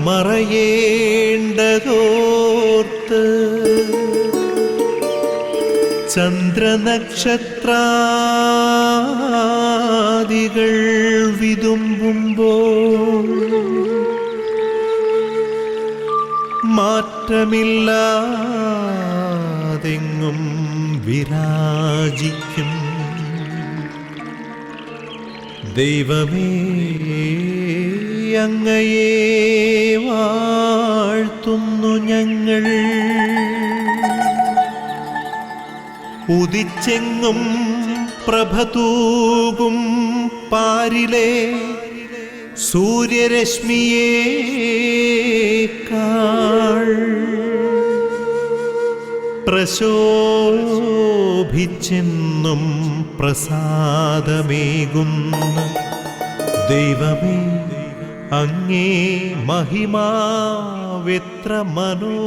മറയേണ്ടതോർത്ത് ചന്ദ്രനക്ഷത്രാദികൾ വിതുമ്പുമ്പോൾ മാറ്റമില്ലാതെങ്ങും വിരാജിക്കും ദൈവമേ, അങ്ങയെ വാഴ്ത്തുന്നു ഞങ്ങൾ. ഉദിച്ചെങ്ങും പ്രഭതൂകും പാരിലെ സൂര്യരശ്മിയേക്കാൾ പ്രശോഭിച്ചെന്നും പ്രസാദമേകുന്ന ദൈവമേ, അങ്ങേ മഹിമാവെത്ര മനോജ്ഞം.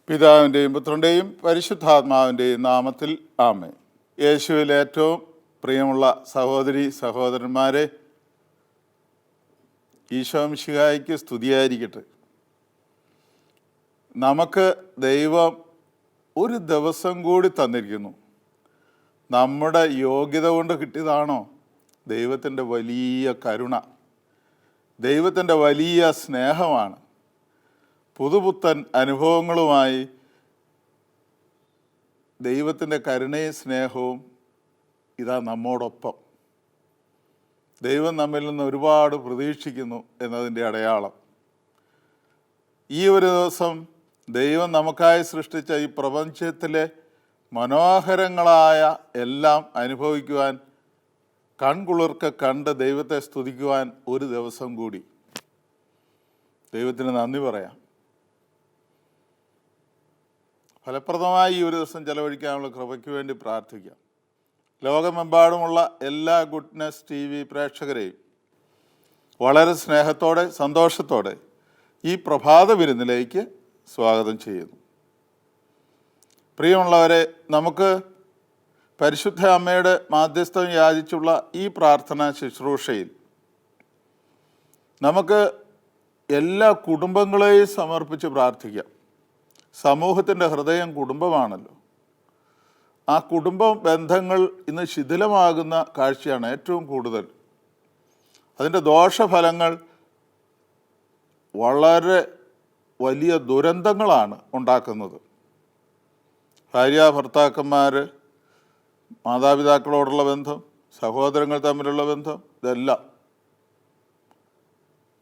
പിതാവിൻ്റെയും പുത്രൻ്റെയും പരിശുദ്ധാത്മാവിൻ്റെയും നാമത്തിൽ ആമേൻ. യേശുവിൽ ഏറ്റവും പ്രിയമുള്ള സഹോദരി സഹോദരന്മാരെ, ഈശോ മിശിഹായ്ക്ക് സ്തുതിയായിരിക്കട്ടെ. നമുക്ക് ദൈവം ഒരു ദിവസം കൂടി തന്നിരിക്കുന്നു. നമ്മുടെ യോഗ്യത കൊണ്ട് കിട്ടിയതാണോ? ദൈവത്തിൻ്റെ വലിയ കരുണ, ദൈവത്തിൻ്റെ വലിയ സ്നേഹമാണ്. പുതുപുത്തൻ അനുഭവങ്ങളുമായി ദൈവത്തിൻ്റെ കരുണയും സ്നേഹവും ഇതാ നമ്മോടൊപ്പം. ദൈവം നമ്മിൽ നിന്ന് ഒരുപാട് പ്രതീക്ഷിക്കുന്നു എന്നതിൻ്റെ അടയാളം. ഈ ഒരു ദിവസം ദൈവം നമുക്കായി സൃഷ്ടിച്ച ഈ പ്രപഞ്ചത്തിലെ മനോഹരങ്ങളായ എല്ലാം അനുഭവിക്കുവാൻ, കൺകുളിർക്ക് കണ്ട് ദൈവത്തെ സ്തുതിക്കുവാൻ ഒരു ദിവസം കൂടി. ദൈവത്തിന് നന്ദി പറയാം. ഫലപ്രദമായി ഈ ഒരു ദിവസം ചെലവഴിക്കാനുള്ള കൃപയ്ക്ക് വേണ്ടി പ്രാർത്ഥിക്കാം. ലോകമെമ്പാടുമുള്ള എല്ലാ ഗുഡ്നെസ് TV പ്രേക്ഷകരെയും വളരെ സ്നേഹത്തോടെ സന്തോഷത്തോടെ ഈ പ്രഭാത വിരുന്നിലേക്ക് സ്വാഗതം ചെയ്യുന്നു. പ്രിയമുള്ളവരെ, നമുക്ക് പരിശുദ്ധ അമ്മയുടെ മാധ്യസ്ഥം യാചിച്ചുള്ള ഈ പ്രാർത്ഥനാ ശുശ്രൂഷയിൽ നമുക്ക് എല്ലാ കുടുംബങ്ങളെയും സമർപ്പിച്ച് പ്രാർത്ഥിക്കാം. സമൂഹത്തിൻ്റെ ഹൃദയം കുടുംബമാണല്ലോ. ആ കുടുംബ ബന്ധങ്ങൾ ഇന്ന് ശിഥിലമാകുന്ന കാഴ്ചയാണ് ഏറ്റവും കൂടുതൽ. അതിൻ്റെ ദോഷഫലങ്ങൾ വളരെ വലിയ ദുരന്തങ്ങളാണ് ഉണ്ടാക്കുന്നത്. ഭാര്യ ഭർത്താക്കന്മാർ, മാതാപിതാക്കളോടുള്ള ബന്ധം, സഹോദരങ്ങൾ തമ്മിലുള്ള ബന്ധം, ഇതെല്ലാം.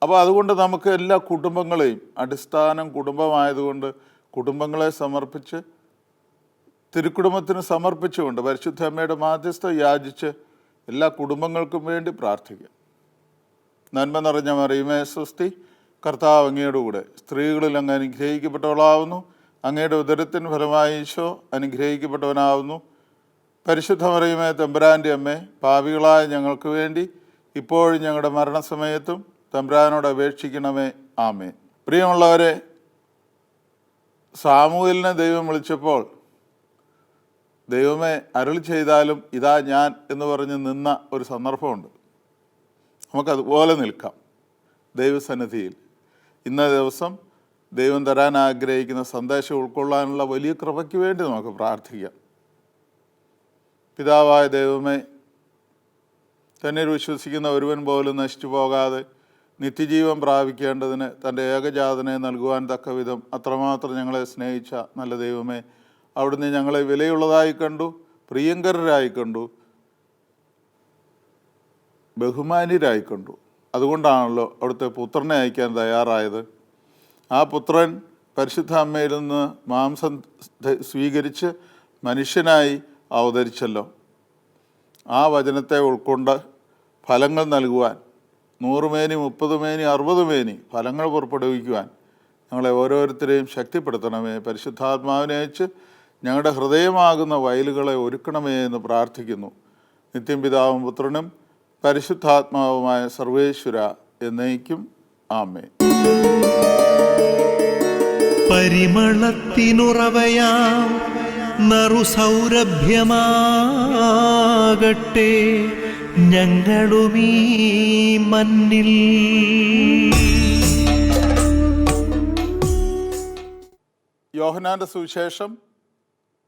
അപ്പോൾ അതുകൊണ്ട് നമുക്ക് എല്ലാ കുടുംബങ്ങളെയും, അടിസ്ഥാനം കുടുംബമായതുകൊണ്ട് കുടുംബങ്ങളെ സമർപ്പിച്ച്, തിരുക്കുടുംബത്തിന് സമർപ്പിച്ചുകൊണ്ട് പരിശുദ്ധ അമ്മയുടെ മാധ്യസ്ഥം യാചിച്ച് എല്ലാ കുടുംബങ്ങൾക്കും വേണ്ടി പ്രാർത്ഥിക്കാം. നന്മ നിറഞ്ഞ മറിയമേ സ്വസ്തി, കർത്താവ് അങ്ങയുടെ കൂടെ സ്ത്രീകളിൽ അങ്ങ് അനുഗ്രഹിക്കപ്പെട്ടവളാവുന്നു. അങ്ങയുടെ ഉദരത്തിന് ഫലമായി ഈശോ അനുഗ്രഹിക്കപ്പെട്ടവനാവുന്നു. പരിശുദ്ധ മറിയമേ തമ്പുരാൻ്റെ അമ്മേ, പാപികളായ ഞങ്ങൾക്ക് വേണ്ടി ഇപ്പോഴും ഞങ്ങളുടെ മരണസമയത്തും തമ്പുരാനോട് അപേക്ഷിക്കണമേ. ആമേൻ. പ്രിയമുള്ളവരെ, സാമൂഹലിനെ ദൈവം വിളിച്ചപ്പോൾ ദൈവമേ അരുളി ചെയ്താലും ഇതാ ഞാൻ എന്ന് പറഞ്ഞ് നിന്ന ഒരു സന്ദർഭമുണ്ട്. നമുക്കതുപോലെ നിൽക്കാം ദൈവസന്നിധിയിൽ. ഇന്ന ദിവസം ദൈവം തരാൻ ആഗ്രഹിക്കുന്ന സന്ദേശം ഉൾക്കൊള്ളാനുള്ള വലിയ കൃപയ്ക്ക് വേണ്ടി നമുക്ക് പ്രാർത്ഥിക്കാം. പിതാവായ ദൈവമേ, തന്നെ വിശ്വസിക്കുന്ന ഒരുവൻ പോലും നശിച്ചു പോകാതെ നിത്യജീവൻ പ്രാപിക്കേണ്ടതിന് തൻ്റെ ഏകജാതനെ നൽകുവാൻ തക്കവിധം അത്രമാത്രം ഞങ്ങളെ സ്നേഹിച്ച നല്ല ദൈവമേ, അവിടുന്ന് ഞങ്ങളെ വിലയുള്ളതായി കണ്ടു, പ്രിയങ്കരരായി കണ്ടു, ബഹുമാന്യരായി കണ്ടു. അതുകൊണ്ടാണല്ലോ അവിടുത്തെ പുത്രനെ അയക്കാൻ തയ്യാറായത്. ആ പുത്രൻ പരിശുദ്ധ അമ്മയിൽ നിന്ന് മാംസം സ്വീകരിച്ച് മനുഷ്യനായി അവതരിച്ചല്ലോ. ആ വചനത്തെ ഉൾക്കൊണ്ട് ഫലങ്ങൾ നൽകുവാൻ, 100 മേനി 30 മേനി 60 മേനി ഫലങ്ങൾ പുറപ്പെടുവിക്കുവാൻ ഞങ്ങളെ ഓരോരുത്തരെയും ശക്തിപ്പെടുത്തണമേ. പരിശുദ്ധാത്മാവിനെ അയച്ച് ഞങ്ങളുടെ ഹൃദയമാകുന്ന വയലുകളെ ഒരുക്കണമേ എന്ന് പ്രാർത്ഥിക്കുന്നു. നിത്യം പിതാവും പുത്രനും പരിശുദ്ധാത്മാവുമായ സർവേശ്വര എന്നേക്കും ആമേൻ. പരിമളത്തിനുറവയാം നറുസൗരഭ്യമാകട്ടെ ഞങ്ങളുമീ മണ്ണിൽ. യോഹന്നാന്റെ സുവിശേഷം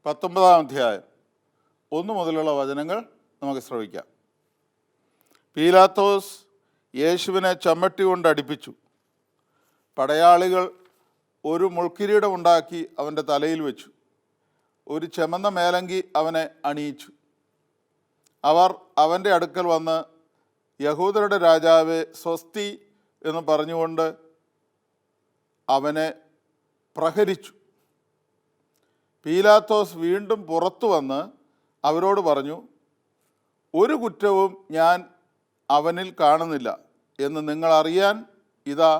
19-ാം അധ്യായം 1 മുതലുള്ള വചനങ്ങൾ നമുക്ക് ശ്രവിക്കാം. പീലാത്തോസ് യേശുവിനെ ചമ്മട്ടി കൊണ്ട് അടിപ്പിച്ചു. പടയാളികൾ ഒരു മുൾക്കിരീടമുണ്ടാക്കി അവൻ്റെ തലയിൽ വെച്ചു. ഒരു ചെമന്ന മേലങ്കി അവനെ അണിയിച്ചു. അവർ അവൻ്റെ അടുക്കൽ വന്ന്, യഹൂദരുടെ രാജാവേ സ്വസ്തി എന്ന് പറഞ്ഞുകൊണ്ട് അവനെ പ്രഹരിച്ചു. പീലാത്തോസ് വീണ്ടും പുറത്തു വന്ന് അവരോട് പറഞ്ഞു, ഒരു കുറ്റവും ഞാൻ അവനിൽ കാണുന്നില്ല എന്ന് നിങ്ങൾ അറിയാൻ ഇതാ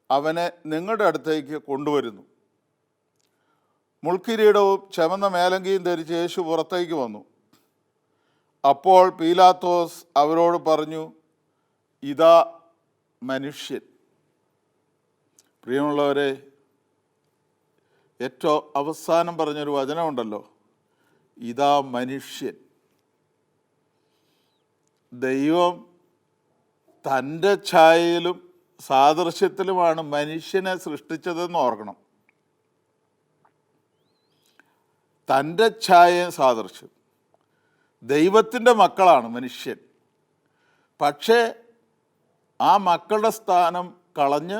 അവനെ നിങ്ങളുടെ അടുത്തേക്ക് കൊണ്ടുവരുന്നു. മുൾക്കിരീടവും ചുമന്ന മേലങ്കിയും ധരിച്ച് യേശു പുറത്തേക്ക് വന്നു. അപ്പോൾ പീലാത്തോസ് അവരോട് പറഞ്ഞു, ഇതാ മനുഷ്യൻ. പ്രിയമുള്ളവരെ, ഏറ്റവും അവസാനം പറഞ്ഞൊരു വചനമുണ്ടല്ലോ, ഇതാ മനുഷ്യൻ. ദൈവം തൻ്റെ ഛായയിലും സാദൃശ്യത്തിലുമാണ് മനുഷ്യനെ സൃഷ്ടിച്ചതെന്ന് ഓർക്കണം. തൻ്റെ ഛായയും സാദൃശ്യം. ദൈവത്തിൻ്റെ മക്കളാണ് മനുഷ്യൻ. പക്ഷേ ആ മക്കളുടെ സ്ഥാനം കളഞ്ഞ്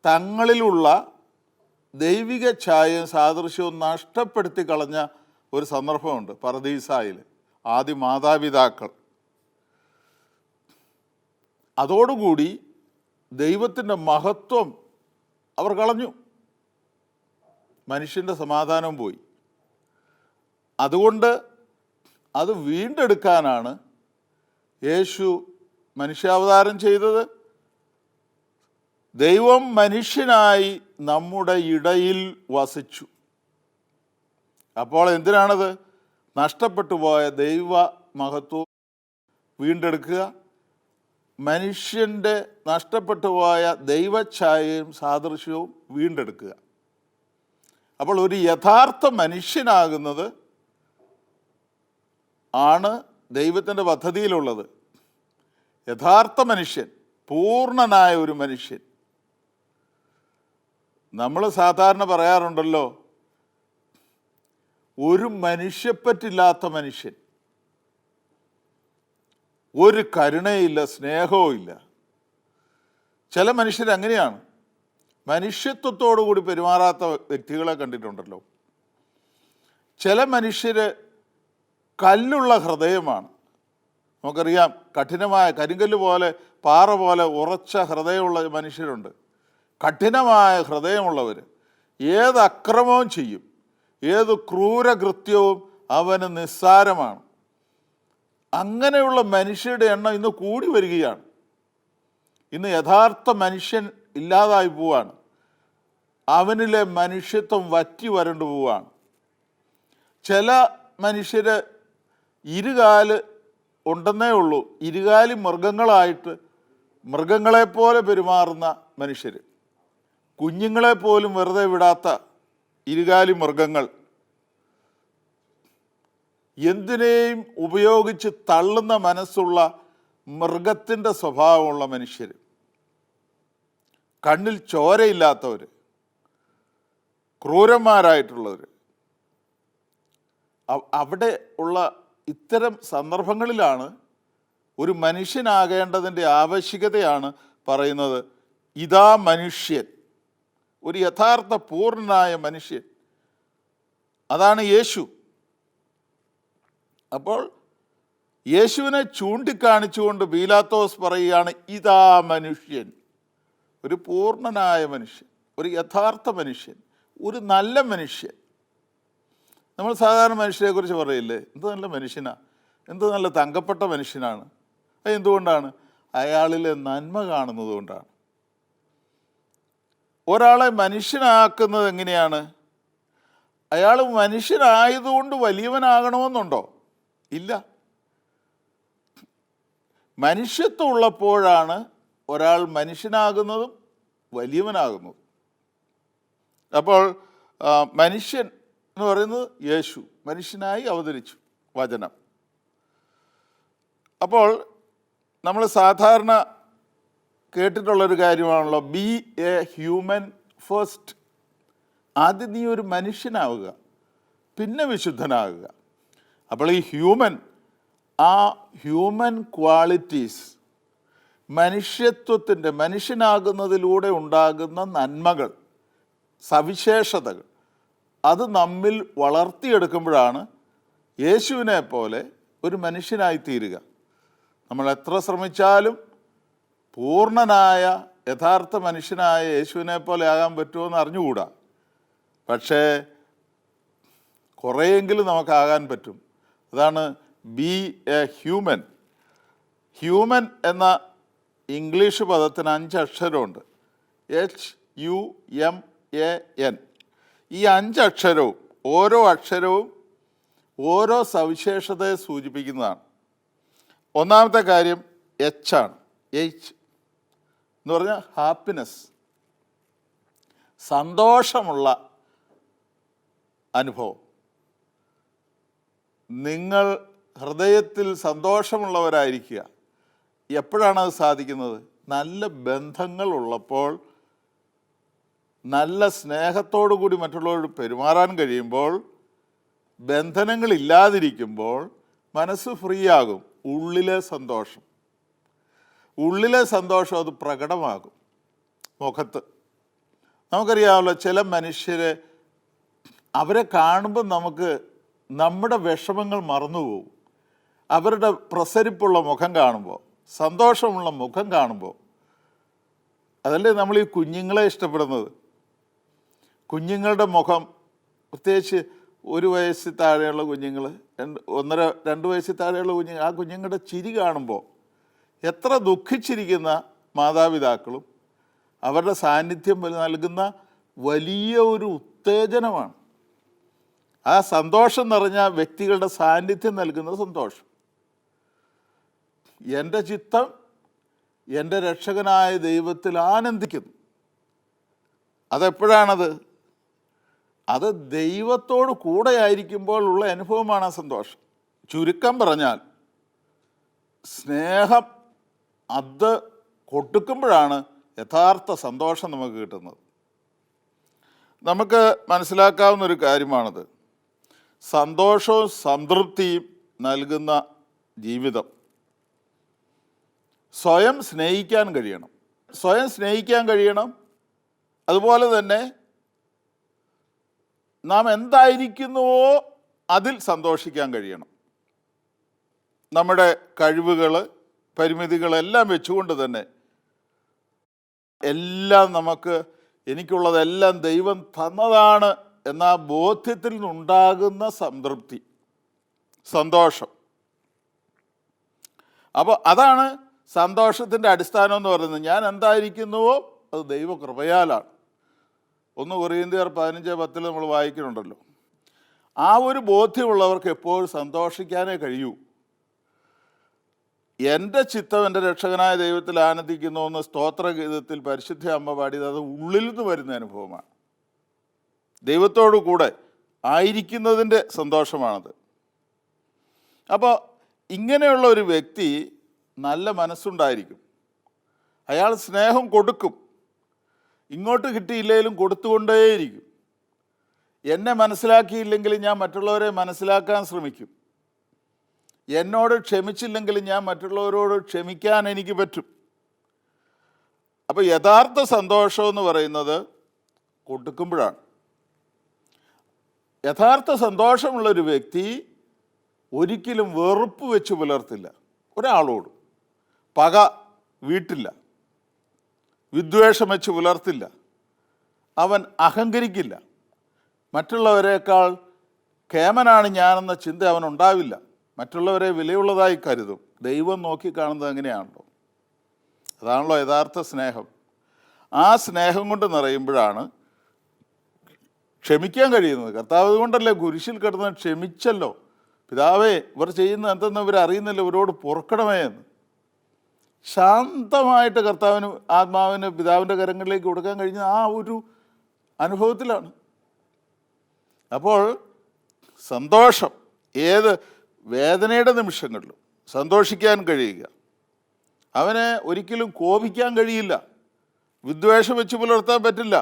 തങ്ങളിലുള്ള ദൈവിക ഛായയും സാദൃശ്യവും നഷ്ടപ്പെടുത്തി കളഞ്ഞ ഒരു സന്ദർഭമുണ്ട് പറുദീസായിൽ. ആദ്യ മാതാപിതാക്കൾ. അതോടുകൂടി ദൈവത്തിൻ്റെ മഹത്വം അവർ കളഞ്ഞു. മനുഷ്യൻ്റെ സമാധാനം പോയി. അതുകൊണ്ട് അത് വീണ്ടെടുക്കാനാണ് യേശു മനുഷ്യാവതാരം ചെയ്തത്. ദൈവം മനുഷ്യനായി നമ്മുടെ ഇടയിൽ വസിച്ചു. അപ്പോൾ എന്തിനാണത്? നഷ്ടപ്പെട്ടു പോയ ദൈവ മഹത്വം വീണ്ടെടുക്കുക, മനുഷ്യൻ്റെ നഷ്ടപ്പെട്ടു പോയ ദൈവഛായയും സാദൃശ്യവും വീണ്ടെടുക്കുക. അപ്പോൾ ഒരു യഥാർത്ഥ മനുഷ്യനാകുന്നത് ആണ് ദൈവത്തിൻ്റെ പദ്ധതിയിലുള്ളത്. യഥാർത്ഥ മനുഷ്യൻ, പൂർണ്ണനായ ഒരു മനുഷ്യൻ. നമ്മൾ സാധാരണ പറയാറുണ്ടല്ലോ, ഒരു മനുഷ്യപ്പറ്റില്ലാത്ത മനുഷ്യൻ. ഒരു കരുണയില്ല, സ്നേഹവും ഇല്ല. ചില മനുഷ്യരങ്ങനെയാണ്. മനുഷ്യത്വത്തോടു കൂടി പെരുമാറാത്ത വ്യക്തികളെ കണ്ടിട്ടുണ്ടല്ലോ. ചില മനുഷ്യർ കല്ലുള്ള ഹൃദയമാണ്. നമുക്കറിയാം, കഠിനമായ കരിങ്കല്ല് പോലെ, പാറ പോലെ ഉറച്ച ഹൃദയമുള്ള മനുഷ്യരുണ്ട്. കഠിനമായ ഹൃദയമുള്ളവർ ഏത് അക്രമവും ചെയ്യും, ഏത് ക്രൂരകൃത്യവും അവന് നിസ്സാരമാണ്. അങ്ങനെയുള്ള മനുഷ്യരുടെ എണ്ണം ഇന്ന് കൂടി വരികയാണ്. ഇന്ന് യഥാർത്ഥ മനുഷ്യൻ ഇല്ലാതായി പോവാണ്. അവനിലെ മനുഷ്യത്വം വറ്റി വരണ്ടു പോവാണ്. ചില മനുഷ്യർ ഇരുകാല് ഉണ്ടെന്നേ ഉള്ളൂ, ഇരുകാലി മൃഗങ്ങളായിട്ട് മൃഗങ്ങളെപ്പോലെ പെരുമാറുന്ന മനുഷ്യർ. കുഞ്ഞുങ്ങളെപ്പോലും വെറുതെ വിടാത്ത ഇരുകാലി മൃഗങ്ങൾ. എന്തിനേയും ഉപയോഗിച്ച് തള്ളുന്ന മനസ്സുള്ള മൃഗത്തിൻ്റെ സ്വഭാവമുള്ള മനുഷ്യർ. കണ്ണിൽ ചോരയില്ലാത്തവർ, ക്രൂരന്മാരായിട്ടുള്ളവർ. അവിടെ ഉള്ള ഇത്തരം സന്ദർഭങ്ങളിലാണ് ഒരു മനുഷ്യനാകേണ്ടതിൻ്റെ ആവശ്യകതയാണ് പറയുന്നത്. ഇതാ മനുഷ്യൻ, ഒരു യഥാർത്ഥ പൂർണ്ണനായ മനുഷ്യൻ. അതാണ് യേശു. അപ്പോൾ യേശുവിനെ ചൂണ്ടിക്കാണിച്ചുകൊണ്ട് പീലാത്തോസ് പറയുകയാണ്, ഇതാ മനുഷ്യൻ, ഒരു പൂർണ്ണനായ മനുഷ്യൻ, ഒരു യഥാർത്ഥ മനുഷ്യൻ, ഒരു നല്ല മനുഷ്യൻ. നമ്മൾ സാധാരണ മനുഷ്യരെക്കുറിച്ച് പറയില്ലേ, എന്ത് നല്ല മനുഷ്യനാണ്, എന്ത് നല്ല തങ്കപ്പെട്ട മനുഷ്യനാണ്. അത് എന്തുകൊണ്ടാണ്? അയാളിലെ നന്മ കാണുന്നത് കൊണ്ടാണ്. ഒരാളെ മനുഷ്യനാക്കുന്നത് എങ്ങനെയാണ്? അയാൾ മനുഷ്യനായതുകൊണ്ട് വലിയവനാകണമെന്നുണ്ടോ? ഇല്ല. മനുഷ്യത്വം ഉള്ളപ്പോഴാണ് ഒരാൾ മനുഷ്യനാകുന്നതും വലിയവനാകുന്നതും. അപ്പോൾ മനുഷ്യൻ എന്ന് പറയുന്നത് യേശു മനുഷ്യനായി അവതരിച്ചു, വചനം. അപ്പോൾ നമ്മൾ സാധാരണ കേട്ടിട്ടുള്ളൊരു കാര്യമാണല്ലോ, ബി എ ഹ്യൂമൻ ഫസ്റ്റ്. ആദ്യം നീ ഒരു മനുഷ്യനാവുക, പിന്നെ വിശുദ്ധനാകുക. അപ്പോൾ ഈ ആ ഹ്യൂമൻ ക്വാളിറ്റീസ്, മനുഷ്യനാകുന്നതിലൂടെ ഉണ്ടാകുന്ന നന്മകൾ, സവിശേഷതകൾ, അത് നമ്മിൽ വളർത്തിയെടുക്കുമ്പോഴാണ് യേശുവിനെ പോലെ ഒരു മനുഷ്യനായിത്തീരുക. നമ്മൾ എത്ര ശ്രമിച്ചാലും പൂർണ്ണനായ യഥാർത്ഥ മനുഷ്യനായ യേശുവിനെ പോലെ ആകാൻ പറ്റുമെന്ന് അറിഞ്ഞുകൂടാ. പക്ഷേ കുറേയെങ്കിലും നമുക്കാകാൻ പറ്റും. അതാണ് ബി എ ഹ്യൂമൻ. ഹ്യൂമൻ എന്ന ഇംഗ്ലീഷ് പദത്തിന് 5 അക്ഷരമുണ്ട്. HUMAN. ഈ 5 അക്ഷരവും ഓരോ അക്ഷരവും ഓരോ സവിശേഷതയെ സൂചിപ്പിക്കുന്നതാണ്. ഒന്നാമത്തെ കാര്യം H ആണ്. H എന്ന് പറഞ്ഞാൽ ഹാപ്പിനെസ്, സന്തോഷമുള്ള അനുഭവം. നിങ്ങൾ ഹൃദയത്തിൽ സന്തോഷമുള്ളവരായിരിക്കുക. എപ്പോഴാണത് സാധിക്കുന്നത്? നല്ല ബന്ധങ്ങൾ ഉള്ളപ്പോൾ, നല്ല സ്നേഹത്തോടു കൂടി മറ്റുള്ളവരോട് പെരുമാറാൻ കഴിയുമ്പോൾ, ബന്ധനങ്ങളില്ലാതിരിക്കുമ്പോൾ മനസ്സ് ഫ്രീ ആകും. ഉള്ളിലെ സന്തോഷം അത് പ്രകടമാകും മുഖത്ത്. നമുക്കറിയാമല്ലോ, ചില മനുഷ്യരെ അവരെ കാണുമ്പോൾ നമുക്ക് നമ്മുടെ വിഷമങ്ങൾ മറന്നുപോകും. അവരുടെ പ്രസരിപ്പുള്ള മുഖം കാണുമ്പോൾ, സന്തോഷമുള്ള മുഖം കാണുമ്പോൾ. അതല്ലേ നമ്മൾ ഈ കുഞ്ഞുങ്ങളെ ഇഷ്ടപ്പെടുന്നത്. കുഞ്ഞുങ്ങളുടെ മുഖം, പ്രത്യേകിച്ച് 1 വയസ്സിൽ താഴെയുള്ള കുഞ്ഞുങ്ങൾ, 1.5-2 വയസ്സിൽ താഴെയുള്ള കുഞ്ഞുങ്ങൾ, ആ കുഞ്ഞുങ്ങളുടെ ചിരി കാണുമ്പോൾ എത്ര ദുഃഖിച്ചിരിക്കുന്ന മാതാപിതാക്കളും അവരുടെ സാന്നിധ്യം നൽകുന്ന വലിയ ഒരു ഉത്തേജനമാണ്. ആ സന്തോഷം നിറഞ്ഞ വ്യക്തികളുടെ സാന്നിധ്യം നൽകുന്ന സന്തോഷം. എൻ്റെ ചിത്തം എൻ്റെ രക്ഷകനായ ദൈവത്തിൽ ആനന്ദിക്കുന്നു. അതെപ്പോഴാണത്? അത് ദൈവത്തോട് കൂടെ ആയിരിക്കുമ്പോൾ ഉള്ള അനുഭവമാണ് ആ സന്തോഷം. ചുരുക്കം പറഞ്ഞാൽ, സ്നേഹം അത് കൊടുക്കുമ്പോഴാണ് യഥാർത്ഥ സന്തോഷം നമുക്ക് കിട്ടുന്നത്. നമുക്ക് മനസ്സിലാക്കാവുന്നൊരു കാര്യമാണത്. സന്തോഷവും സംതൃപ്തിയും നൽകുന്ന ജീവിതം സ്വയം സ്നേഹിക്കാൻ കഴിയണം. അതുപോലെ തന്നെ നാം എന്തായിരിക്കുന്നുവോ അതിൽ സന്തോഷിക്കാൻ കഴിയണം. നമ്മുടെ കഴിവുകൾ, പരിമിതികളെല്ലാം വെച്ചുകൊണ്ട് തന്നെ എല്ലാം എനിക്കുള്ളതെല്ലാം ദൈവം തന്നതാണ് എന്ന ബോധ്യത്തിൽ നിന്നുണ്ടാകുന്ന സംതൃപ്തി, സന്തോഷം. അപ്പോൾ അതാണ് സന്തോഷത്തിൻ്റെ അടിസ്ഥാനം എന്ന് പറയുന്നത്. ഞാൻ എന്തായിരിക്കുന്നുവോ അത് ദൈവകൃപയാലാണ്. 1 കൊരിന്ത്യർ 15:10 നമ്മൾ വായിക്കുന്നുണ്ടല്ലോ. ആ ഒരു ബോധ്യമുള്ളവർക്ക് എപ്പോഴും സന്തോഷിക്കാനേ കഴിയൂ. എൻ്റെ ചിത്തം എൻ്റെ രക്ഷകനായ ദൈവത്തിൽ ആനന്ദിക്കുന്നു എന്ന് സ്തോത്രഗീതത്തിൽ പരിശുദ്ധ അമ്മ പാടിയത് അത് ഉള്ളിൽ നിന്ന് വരുന്ന അനുഭവമാണ്. ദൈവത്തോടു കൂടെ ആയിരിക്കുന്നതിൻ്റെ സന്തോഷമാണത്. അപ്പോൾ ഇങ്ങനെയുള്ള ഒരു വ്യക്തി നല്ല മനസ്സുണ്ടായിരിക്കും. അയാൾ സ്നേഹം കൊടുക്കും. ഇങ്ങോട്ട് കിട്ടിയില്ലെങ്കിലും കൊടുത്തുകൊണ്ടേയിരിക്കും. എന്നെ മനസ്സിലാക്കിയില്ലെങ്കിൽ ഞാൻ മറ്റുള്ളവരെ മനസ്സിലാക്കാൻ ശ്രമിക്കും. എന്നോട് ക്ഷമിച്ചില്ലെങ്കിൽ ഞാൻ മറ്റുള്ളവരോട് ക്ഷമിക്കാൻ എനിക്ക് പറ്റും. അപ്പോൾ യഥാർത്ഥ സന്തോഷം എന്ന് പറയുന്നത് കൊടുക്കുമ്പോഴാണ്. യഥാർത്ഥ സന്തോഷമുള്ളൊരു വ്യക്തി ഒരിക്കലും വെറുപ്പ് വെച്ച് പുലർത്തില്ല. ഒരാളോട് പക വീട്ടില്ല, വിദ്വേഷം വെച്ച് പുലർത്തില്ല. അവൻ അഹങ്കരിക്കില്ല. മറ്റുള്ളവരെക്കാൾ കേമനാണ് ഞാനെന്ന ചിന്ത അവനുണ്ടാവില്ല. മറ്റുള്ളവരെ വിലയുള്ളതായി കരുതും. ദൈവം നോക്കിക്കാണുന്നത് അങ്ങനെയാണല്ലോ. അതാണല്ലോ യഥാർത്ഥ സ്നേഹം. ആ സ്നേഹം കൊണ്ട് നിറയുമ്പോഴാണ് ക്ഷമിക്കാൻ കഴിയുന്നത്. കർത്താവ് കൊണ്ടല്ലേ കുരിശിൽ കിടന്ന് ക്ഷമിച്ചല്ലോ. പിതാവേ, ഇവർ ചെയ്യുന്ന എന്തെന്ന് ഇവർ അറിയുന്നില്ല, ഇവരോട് പൊറുക്കണമേ എന്ന് ശാന്തമായിട്ട് കർത്താവിന്, ആത്മാവിന് പിതാവിൻ്റെ കരങ്ങളിലേക്ക് കൊടുക്കാൻ കഴിഞ്ഞ ആ ഒരു അനുഭവത്തിലാണ്. അപ്പോൾ സന്തോഷം ഏത് വേദനയുടെ നിമിഷങ്ങളിലും സന്തോഷിക്കാൻ കഴിയുക. അവന് ഒരിക്കലും കോപിക്കാൻ കഴിയില്ല, വിദ്വേഷം വെച്ച് പുലർത്താൻ പറ്റില്ല,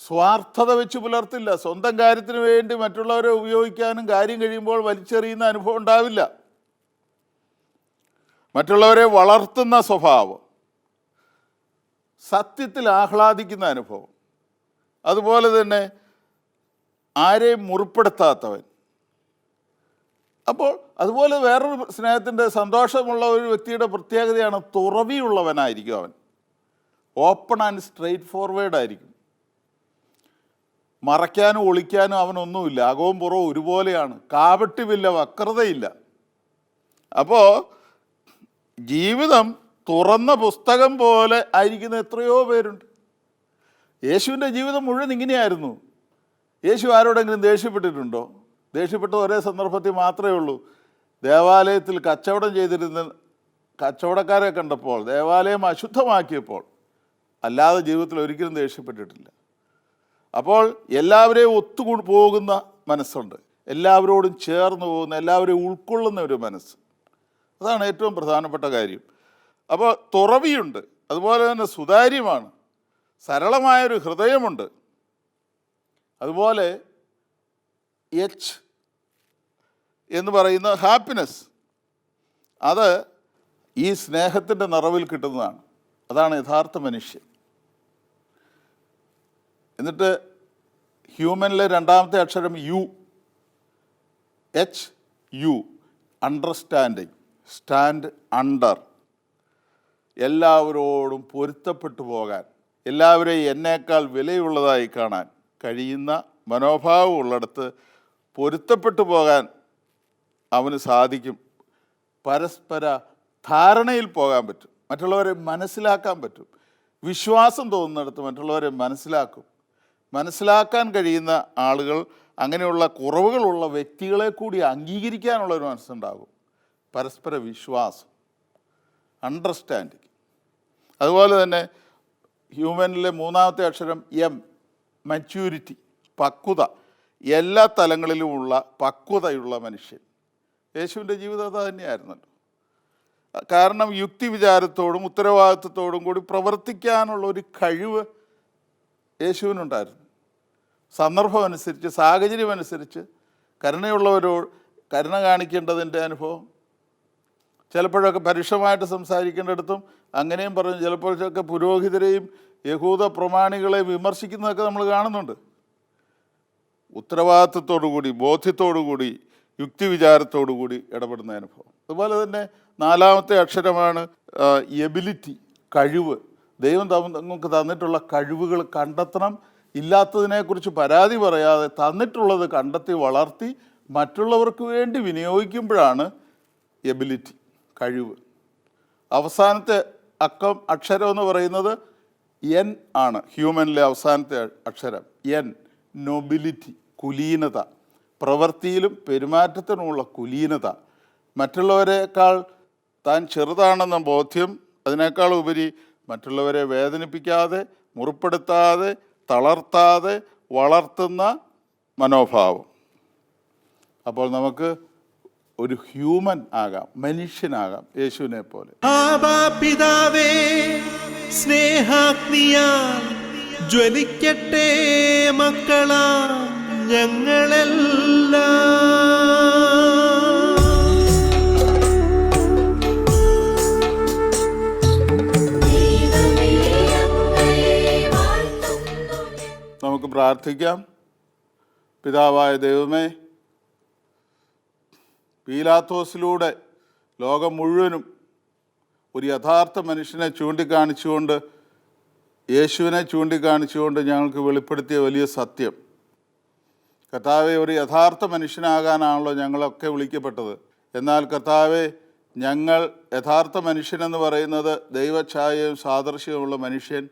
സ്വാർത്ഥത വെച്ച് പുലർത്തില്ല, സ്വന്തം കാര്യത്തിന് വേണ്ടി മറ്റുള്ളവരെ ഉപയോഗിക്കാനും കാര്യം കഴിയുമ്പോൾ വലിച്ചെറിയുന്ന അനുഭവം ഉണ്ടാവില്ല. മറ്റുള്ളവരെ വളർത്തുന്ന സ്വഭാവം, സത്യത്തിൽ ആഹ്ലാദിക്കുന്ന അനുഭവം, അതുപോലെ തന്നെ ആരെയും മുറിപ്പെടുത്താത്തവൻ. അപ്പോൾ അതുപോലെ വേറൊരു സ്നേഹത്തിൻ്റെ സന്തോഷമുള്ള ഒരു വ്യക്തിയുടെ പ്രത്യേകതയാണ് തുറവിയുള്ളവനായിരിക്കും അവൻ. ഓപ്പൺ ആൻഡ് സ്ട്രെയിറ്റ് ഫോർവേഡ് ആയിരിക്കും. മറയ്ക്കാനും ഒളിക്കാനും അവനൊന്നുമില്ല. അകവും പുറവും ഒരുപോലെയാണ്. കാപട്യമില്ല, വക്രതയില്ല. അപ്പോൾ ജീവിതം തുറന്ന പുസ്തകം പോലെ ആയിരിക്കുന്ന എത്രയോ പേരുണ്ട്. യേശുവിൻ്റെ ജീവിതം മുഴുവൻ ഇങ്ങനെയായിരുന്നു. യേശു ആരോടെങ്കിലും ദേഷ്യപ്പെട്ടിട്ടുണ്ടോ? ദേഷ്യപ്പെട്ട ഒരേ സന്ദർഭത്തിൽ മാത്രമേ ഉള്ളൂ. ദേവാലയത്തിൽ കച്ചവടം ചെയ്തിരുന്ന കച്ചവടക്കാരെ കണ്ടപ്പോൾ, ദേവാലയം അശുദ്ധമാക്കിയപ്പോൾ. അല്ലാതെ ജീവിതത്തിൽ ഒരിക്കലും ദേഷ്യപ്പെട്ടിട്ടില്ല. അപ്പോൾ എല്ലാവരെയും പോകുന്ന മനസ്സുണ്ട്, എല്ലാവരോടും ചേർന്ന് പോകുന്ന, എല്ലാവരെയും ഉൾക്കൊള്ളുന്ന ഒരു മനസ്സ്. അതാണ് ഏറ്റവും പ്രധാനപ്പെട്ട കാര്യം. അപ്പോൾ തുറവിയുണ്ട്, അതുപോലെ തന്നെ സുതാര്യമാണ്, സരളമായൊരു ഹൃദയമുണ്ട്. അതുപോലെ എച്ച് എന്ന് പറയുന്ന ഹാപ്പിനെസ്, അത് ഈ സ്നേഹത്തിൻ്റെ നിറവിൽ കിട്ടുന്നതാണ്. അതാണ് യഥാർത്ഥ മനുഷ്യൻ. എന്നിട്ട് ഹ്യൂമനിലെ രണ്ടാമത്തെ അക്ഷരം U, H U, understanding, stand under, എല്ലാവരോടും പൊരുത്തപ്പെട്ടു പോകാൻ, എല്ലാവരെയും എന്നേക്കാൾ വിലയുള്ളതായി കാണാൻ കഴിയുന്ന മനോഭാവം ഉള്ളിടത്ത് പൊരുത്തപ്പെട്ടു പോകാൻ അവന് സാധിക്കും. പരസ്പര ധാരണയിൽ പോകാൻ പറ്റും, മറ്റുള്ളവരെ മനസ്സിലാക്കാൻ പറ്റും. വിശ്വാസം തോന്നുന്നിടത്ത് മറ്റുള്ളവരെ മനസ്സിലാക്കാൻ കഴിയുന്ന ആളുകൾ, അങ്ങനെയുള്ള കുറവുകളുള്ള വ്യക്തികളെ കൂടി അംഗീകരിക്കാനുള്ളൊരു മനസ്സുണ്ടാകും. പരസ്പര വിശ്വാസം, അണ്ടർസ്റ്റാൻഡിങ്. അതുപോലെ തന്നെ ഹ്യൂമനിലെ മൂന്നാമത്തെ അക്ഷരം എം, മച്യൂരിറ്റി, പക്വത. എല്ലാ തലങ്ങളിലുമുള്ള പക്വതയുള്ള മനുഷ്യൻ. യേശുവിൻ്റെ ജീവിതം അത് തന്നെയായിരുന്നല്ലോ. കാരണം യുക്തി വിചാരത്തോടും ഉത്തരവാദിത്വത്തോടും കൂടി പ്രവർത്തിക്കാനുള്ള ഒരു കഴിവ് യേശുവിനുണ്ടായിരുന്നു. സന്ദർഭം അനുസരിച്ച്, സാഹചര്യം അനുസരിച്ച് കരുണയുള്ളവരോട് കരുണ കാണിക്കേണ്ടതിൻ്റെ അനുഭവം. ചിലപ്പോഴൊക്കെ പരുഷമായിട്ട് സംസാരിക്കേണ്ടിടത്തും അങ്ങനെയും പറഞ്ഞു. ചിലപ്പോഴൊക്കെ പുരോഹിതരെയും യഹൂദ പ്രമാണികളെ വിമർശിക്കുന്നതൊക്കെ നമ്മൾ കാണുന്നുണ്ട്. ഉത്തരവാദിത്വത്തോടു കൂടി, ബോധ്യത്തോടു കൂടി, യുക്തി വിചാരത്തോടു കൂടി ഇടപെടുന്ന അനുഭവം. അതുപോലെ തന്നെ നാലാമത്തെ അക്ഷരമാണ് എബിലിറ്റി, കഴിവ്. ദൈവം നമുക്ക് തന്നിട്ടുള്ള കഴിവുകൾ കണ്ടെത്തണം. ഇല്ലാത്തതിനെക്കുറിച്ച് പരാതി പറയാതെ തന്നിട്ടുള്ളത് കണ്ടെത്തി വളർത്തി മറ്റുള്ളവർക്ക് വേണ്ടി വിനിയോഗിക്കുമ്പോഴാണ് എബിലിറ്റി, കഴിവ്. അവസാനത്തെ അക്ഷരം എന്ന് പറയുന്നത് എൻ ആണ്. ഹ്യൂമനിലെ അവസാനത്തെ അക്ഷരം എൻ, നൊബിലിറ്റി, കുലീനത. പ്രവൃത്തിയിലും പെരുമാറ്റത്തിനുമുള്ള കുലീനത. മറ്റുള്ളവരെക്കാൾ താൻ ചെറുതാണെന്ന ബോധ്യം, അതിനേക്കാൾ ഉപരി മറ്റുള്ളവരെ വേദനിപ്പിക്കാതെ, മുറിപ്പെടുത്താതെ, തളർത്താതെ വളർത്തുന്ന മനോഭാവം. അപ്പോൾ നമുക്ക് ഒരു ഹ്യൂമൻ ആകാം, മനുഷ്യനാകാം, യേശുവിനെ പോലെ. പിതാവേ, സ്നേഹാഗ്നിയാൽ ജ്വലിക്കട്ടെ മക്കളാ ഞങ്ങളെല്ലാം. നമുക്ക് പ്രാർത്ഥിക്കാം. പിതാവായ ദൈവമേ, പീലാത്തോസിലൂടെ ലോകം മുഴുവനും ഒരു യഥാർത്ഥ മനുഷ്യനെ ചൂണ്ടിക്കാണിച്ചുകൊണ്ട്, യേശുവിനെ ചൂണ്ടിക്കാണിച്ചുകൊണ്ട് ഞങ്ങൾക്ക് വെളിപ്പെടുത്തിയ വലിയ സത്യം. കർത്താവെ, ഒരു യഥാർത്ഥ മനുഷ്യനാകാനാണല്ലോ ഞങ്ങളൊക്കെ വിളിക്കപ്പെട്ടത്. എന്നാൽ കർത്താവെ, ഞങ്ങൾ യഥാർത്ഥ മനുഷ്യനെന്ന് പറയുന്നത് ദൈവഛായയും സാദൃശ്യവുമുള്ള മനുഷ്യൻ.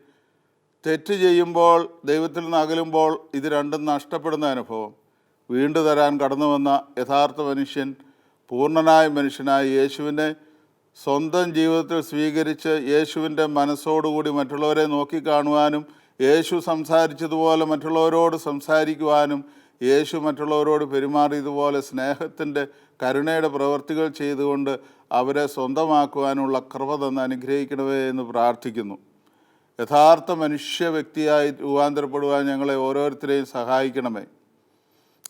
തെറ്റ് ചെയ്യുമ്പോൾ, ദൈവത്തിൽ നിന്ന് അകലുമ്പോൾ ഇത് രണ്ടും നഷ്ടപ്പെടുന്ന അനുഭവം. വീണ്ടു തരാൻ കടന്നു വന്ന യഥാർത്ഥ മനുഷ്യൻ, പൂർണ്ണനായ മനുഷ്യനായി യേശുവിനെ സ്വന്തം ജീവിതത്തിൽ സ്വീകരിച്ച് യേശുവിൻ്റെ മനസ്സോടുകൂടി മറ്റുള്ളവരെ നോക്കിക്കാണുവാനും, യേശു സംസാരിച്ചതുപോലെ മറ്റുള്ളവരോട് സംസാരിക്കുവാനും, യേശു മറ്റുള്ളവരോട് പെരുമാറിയതുപോലെ സ്നേഹത്തിൻ്റെ കരുണയുടെ പ്രവൃത്തികൾ ചെയ്തുകൊണ്ട് അവരെ സ്വന്തമാക്കുവാനുള്ള കൃപ തന്ന് അനുഗ്രഹിക്കണമേ എന്ന് പ്രാർത്ഥിക്കുന്നു. യഥാർത്ഥ മനുഷ്യ വ്യക്തിയായി രൂപാന്തരപ്പെടുവാൻ ഞങ്ങളെ ഓരോരുത്തരെയും സഹായിക്കണമേ.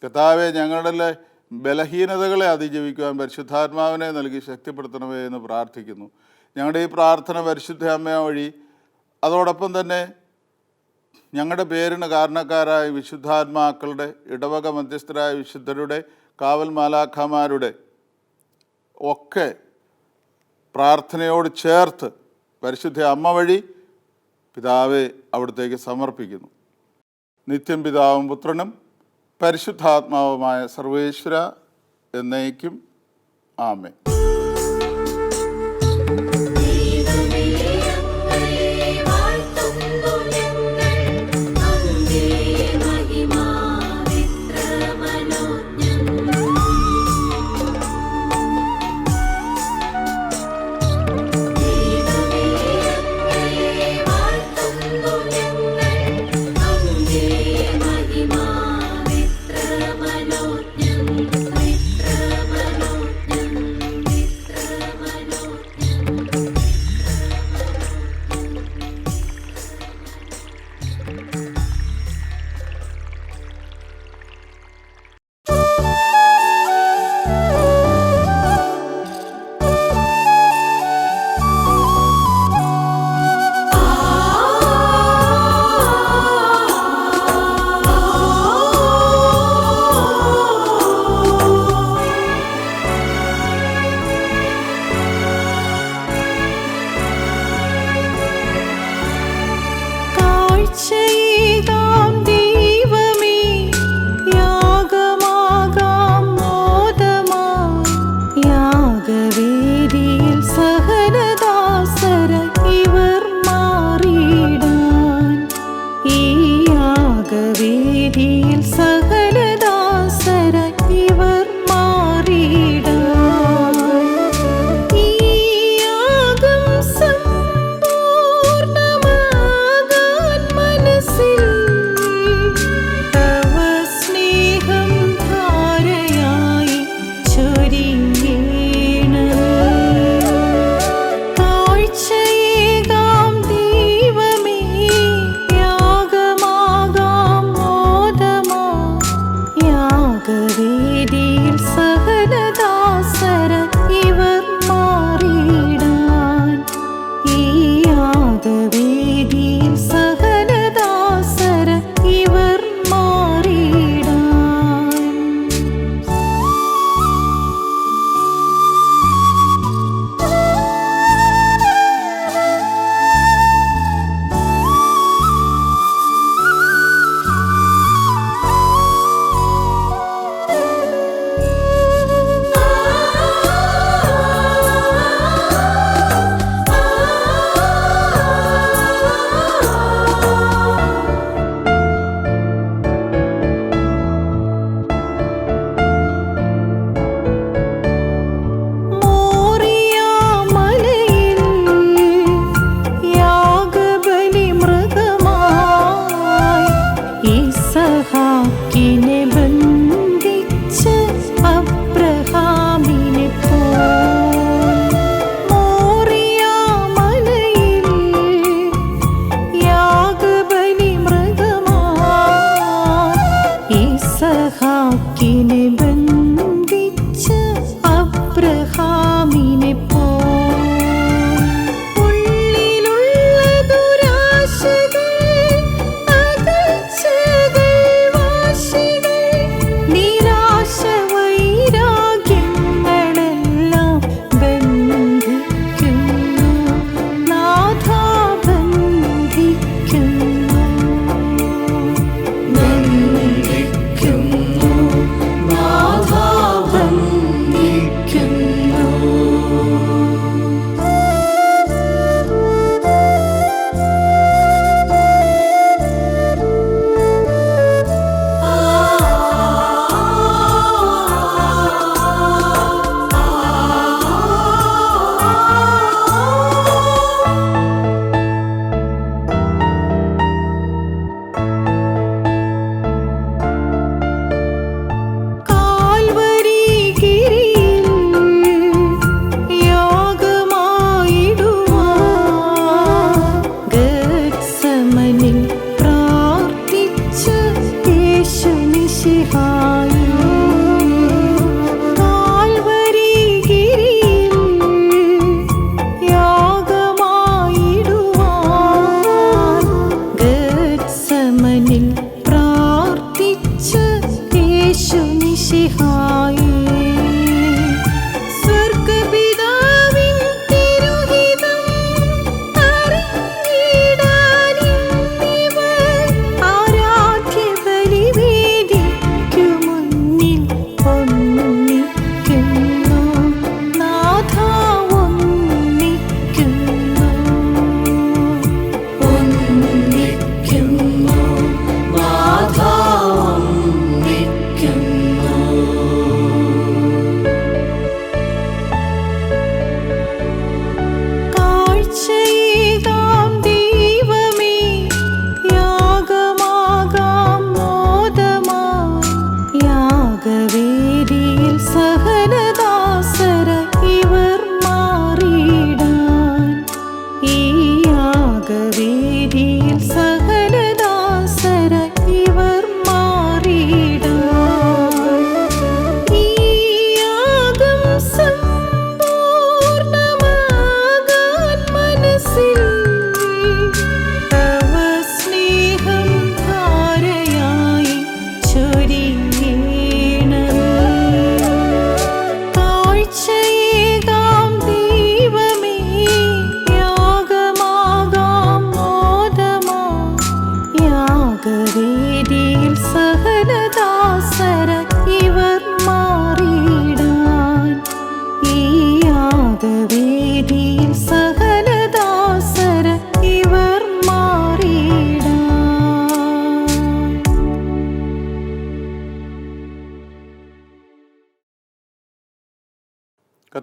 കർത്താവെ, ഞങ്ങളുടെ ബലഹീനതകളെ അതിജീവിക്കുവാൻ പരിശുദ്ധാത്മാവിനെ നൽകി ശക്തിപ്പെടുത്തണമേ എന്ന് പ്രാർത്ഥിക്കുന്നു. ഞങ്ങളുടെ ഈ പ്രാർത്ഥന പരിശുദ്ധ അമ്മ വഴി, അതോടൊപ്പം തന്നെ ഞങ്ങളുടെ പേരിന് കാരണക്കാരായ വിശുദ്ധാത്മാക്കളുടെ, ഇടവക മധ്യസ്ഥരായ വിശുദ്ധരുടെ, കാവൽ മാലാഖമാരുടെ ഒക്കെ പ്രാർത്ഥനയോട് ചേർത്ത് പരിശുദ്ധ അമ്മ വഴി പിതാവെ അവിടത്തേക്ക് സമർപ്പിക്കുന്നു. നിത്യം പിതാവും പുത്രനും പരിശുദ്ധാത്മാവുമായ സർവേശ്വര എന്നേക്കും ആമേൻ.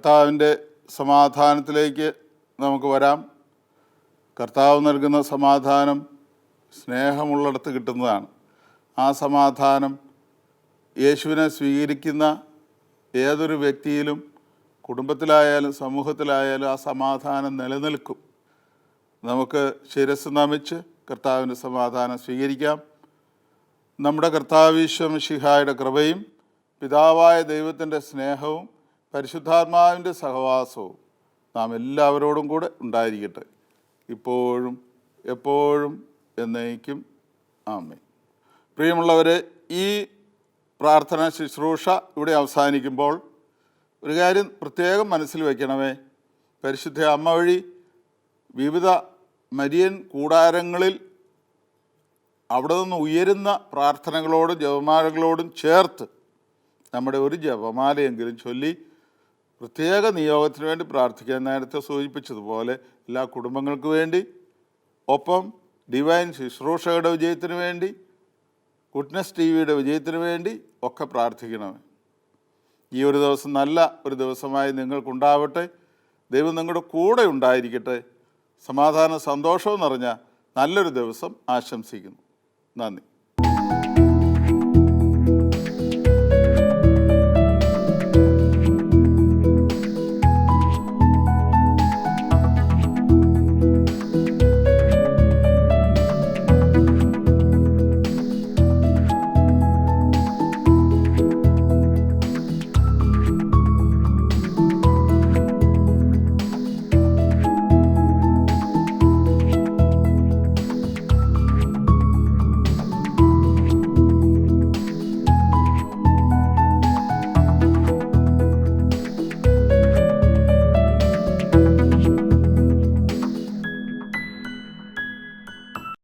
കർത്താവിൻ്റെ സമാധാനത്തിലേക്ക് നമുക്ക് വരാം. കർത്താവ് നൽകുന്ന സമാധാനം സ്നേഹമുള്ളിടത്ത് കിട്ടുന്നതാണ്. ആ സമാധാനം യേശുവിനെ സ്വീകരിക്കുന്ന ഏതൊരു വ്യക്തിയിലും, കുടുംബത്തിലായാലും സമൂഹത്തിലായാലും ആ സമാധാനം നിലനിൽക്കും. നമുക്ക് ശിരസ്സ് നമിച്ച് കർത്താവിൻ്റെ സമാധാനം സ്വീകരിക്കാം. നമ്മുടെ കർത്താവ് ഈശോ മിശിഹായുടെ കൃപയും പിതാവായ ദൈവത്തിൻ്റെ സ്നേഹവും പരിശുദ്ധാത്മാവിൻ്റെ സഹവാസവും നാം എല്ലാവരോടും കൂടെ ഉണ്ടായിരിക്കട്ടെ, ഇപ്പോഴും എപ്പോഴും എന്നേക്കും. ആമേൻ. പ്രിയമുള്ളവരെ, ഈ പ്രാർത്ഥന ശുശ്രൂഷ ഇവിടെ അവസാനിക്കുമ്പോൾ ഒരു കാര്യം പ്രത്യേകം മനസ്സിൽ വയ്ക്കണമേ. പരിശുദ്ധ അമ്മ വഴി വിവിധ മരിയൻ കൂടാരങ്ങളിൽ അവിടെ നിന്ന് ഉയരുന്ന പ്രാർത്ഥനകളോടും ജപമാലകളോടും ചേർത്ത് നമ്മുടെ ഒരു ജപമാലയെങ്കിലും ചൊല്ലി പ്രത്യേക നിയോഗത്തിന് വേണ്ടി പ്രാർത്ഥിക്കാൻ നേരത്തെ സൂചിപ്പിച്ചതുപോലെ എല്ലാ കുടുംബങ്ങൾക്ക് വേണ്ടി, ഒപ്പം ഡിവൈൻ ശുശ്രൂഷകളുടെ വിജയത്തിന് വേണ്ടി, ഗുഡ്നസ് ടിവിയുടെ വിജയത്തിന് വേണ്ടി ഒക്കെ പ്രാർത്ഥിക്കണമേ. ഈ ഒരു ദിവസം നല്ല ഒരു ദിവസമായി നിങ്ങൾക്കുണ്ടാവട്ടെ. ദൈവം നിങ്ങളുടെ കൂടെ ഉണ്ടായിരിക്കട്ടെ. സമാധാന സന്തോഷവും നിറഞ്ഞ നല്ലൊരു ദിവസം ആശംസിക്കുന്നു. നന്ദി.